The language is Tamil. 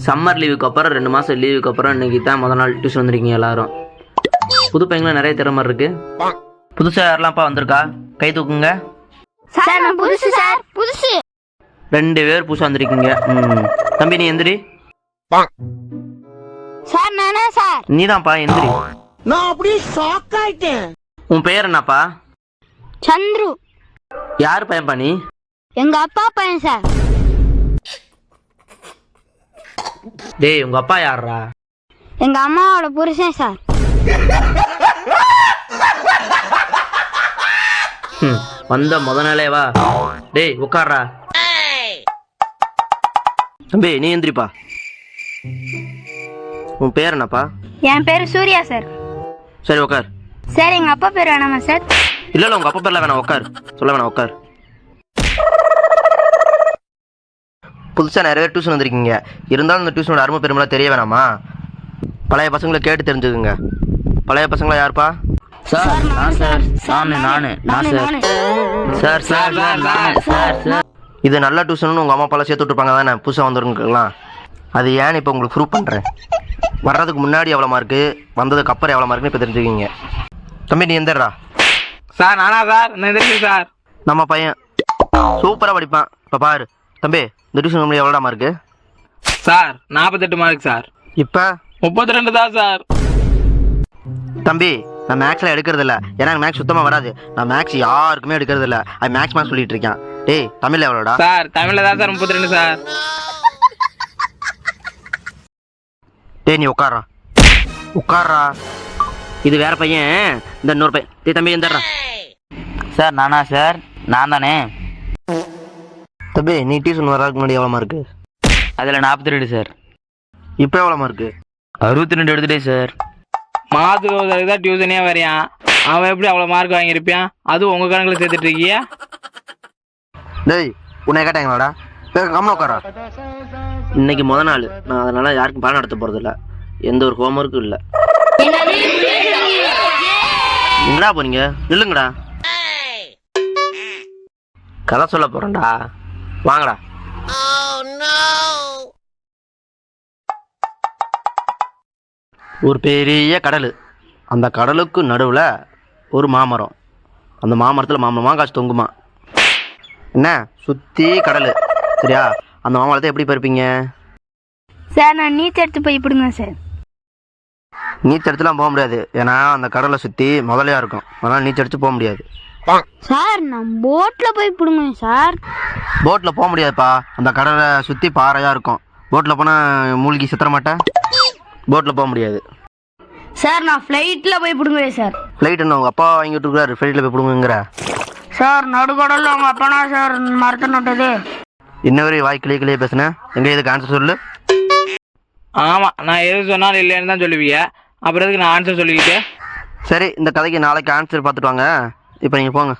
சம்மர் லீவுக்கு அப்புறம் 2 மாதம் லீவுக்கு அப்புறம் இன்னைக்கு தான் முதல் நாள் டியூஷன் வந்திருக்கீங்க எல்லாரும். புது பையங்களும் நிறைய திறமை இருக்கு. புதுசாக யாரெல்லாம்ப்பா வந்திருக்கா? கை தூக்குங்க. சார் நான் புதுசு சார், புதுசு. 2 பேர் புதுசாக வந்திருக்கீங்க. தம்பி நீ எந்திரி. சார் நானா சார்? நீதான்ப்பா, எந்திரி. நான் அப்படியே ஷாக் ஆயிட்டேன். உன் பெயர் என்னப்பா? சந்துரு. யார் பையன்பா நீ? எங்க அப்பா பையன் சார். டேய் உங்க அப்பா யாரா? எங்க அம்மாவோட புருஷன் சார். வந்த முத நாளே வா. டேய் உட்கார்றா. தம்பி நீ எந்திரிப்பா. உன் பேர் என்னப்பா? என் பேரு சூர்யா சார். சரி உட்கார். சார் எங்க அப்பா பேர் வேணாமா சார்? இல்ல உங்க அப்பா பேர்ல வேணாம், உட்கார். சொல்ல வேணாம், உட்கார். புதுசா நிறைய பேர் டியூஷன் வந்திருக்கீங்க. இருந்தாலும் இந்த டியூஷனோட அருமை பெருமைலாம் தெரிய வேணாமா? பழைய பசங்களை கேட்டு தெரிஞ்சுக்குங்க. பழைய பசங்களா யாருப்பா? சார் இது நல்ல டியூஷன் உங்க அம்மா அப்பால சேர்த்து விட்டுருப்பாங்க தானே புதுசாக வந்துருக்கலாம். அது ஏன்னு இப்போ உங்களுக்கு ப்ரூவ் பண்ணுறேன். வர்றதுக்கு முன்னாடி எவ்வளோ மார்க்கு, வந்ததுக்கு அப்புறம் எவ்வளோ மார்க்குன்னு இப்போ தெரிஞ்சுக்கிங்க. தம்பி நீ எந்திரா. சார் நானா சார்? நான் சார். நம்ம பையன் சூப்பராக படிப்பான். இப்போ பாரு தம்பி, இந்த டியூஷன் எவ்வளோடா மார்க்கு? Sir 48 mark sir. இப்போ 32 தான் சார். தம்பி நான் மேக்ஸில் எடுக்கிறது இல்லை, ஏன்னா எனக்கு மேக்ஸ் சுத்தமாக வராது. நான் மேக்ஸ் யாருக்குமே எடுக்கிறது இல்லை. அது மேக்ஸ் மேக்ஸ் சொல்லிட்டு இருக்கேன். டேய் தமிழ் எவ்வளோடா? சார் தமிழ்ல தான் சார் 32 சார். டேய் நீ உட்கார்றா, உட்கார்றா. இது வேற பையன், இந்த இன்னொரு பையன். டேய் தம்பி எந்தர்றா. சார் நானா சார்? நான் தானே. தம்பி நீ டியூஷன் வர்றதுக்கு முன்னாடி எவ்வளோ மார்க்கு? அதில் 42 சார். இப்போ எவ்வளோ மார்க்கு? 62 எடுத்துட்டேன் சார். மாதத்துக்கு ஒரு தான் டியூஷனே வரையான். அவன் எப்படி அவ்வளோ மார்க் வாங்கியிருப்பான்? அதுவும் உங்கள் கணக்கில் சேர்த்துட்டு இருக்கியா? டேய் உன்னை கேட்டாங்களாடா? கம்மா உட்காரா. இன்னைக்கு முத நாள், நான் அதனால யாருக்கும் பாடம் நடத்த போறது இல்லை. எந்த ஒரு ஹோம்ஒர்க்கும் இல்லை. எங்கடா போறீங்க? நில்லுங்கடா. கதை சொல்ல போறேன்டா, வாங்கடா. ஒரு பெரிய கடல், அந்த கடலுக்கு நடுவில் ஒரு மாமரம். அந்த மாமரத்தில் மாங்காய் தொங்குமா. என்ன சுற்றி கடல் சரியா? அந்த மாமரத்தை எப்படி பறிப்பீங்க? சார் நான் நீச்சல் எடுத்து போய் பிடுங்க சார். நீச்சல் எடுத்துலாம் போக முடியாது, ஏன்னா அந்த கடலை சுற்றி முதலையாக இருக்கும். அதனால் நீச்சல் அடித்து போக முடியாது. சார் நான் போட்டில் போய் பிடுங்க சார். போட்டில் போக முடியாதுப்பா, அந்த கடலை சுற்றி பாறையாக இருக்கும். போட்டில் போனால் மூழ்கி சித்திர மாட்டேன். போட்டில் போக முடியாது. சார் நான் ஃப்ளைட்டில் போய் பிடுங்குவேன் சார். ஃப்ளைட் என்ன உங்கள் அப்பா வாங்கிட்டு இருக்காரு, ஃப்ளைட்டில் போய் பிடுங்குங்கிற? சார் நடுக்கடலில் உங்கள் அப்பனா சார் மரத்தை நட்டது. இன்னொரு வாய் கிளியே பேசுனேன். எங்கே இதுக்கு ஆன்சர் சொல்லு. ஆமாம், நான் எது சொன்னாலும் இல்லைன்னு தான் சொல்லுவீங்க. அப்புறம் எதுக்கு நான் ஆன்சர் சொல்லிக்கிட்டு? சரி இந்த கதைக்கு நாளைக்கு ஆன்சர் பார்த்துட்டு வாங்க. இப்போ நீங்கள் போங்க.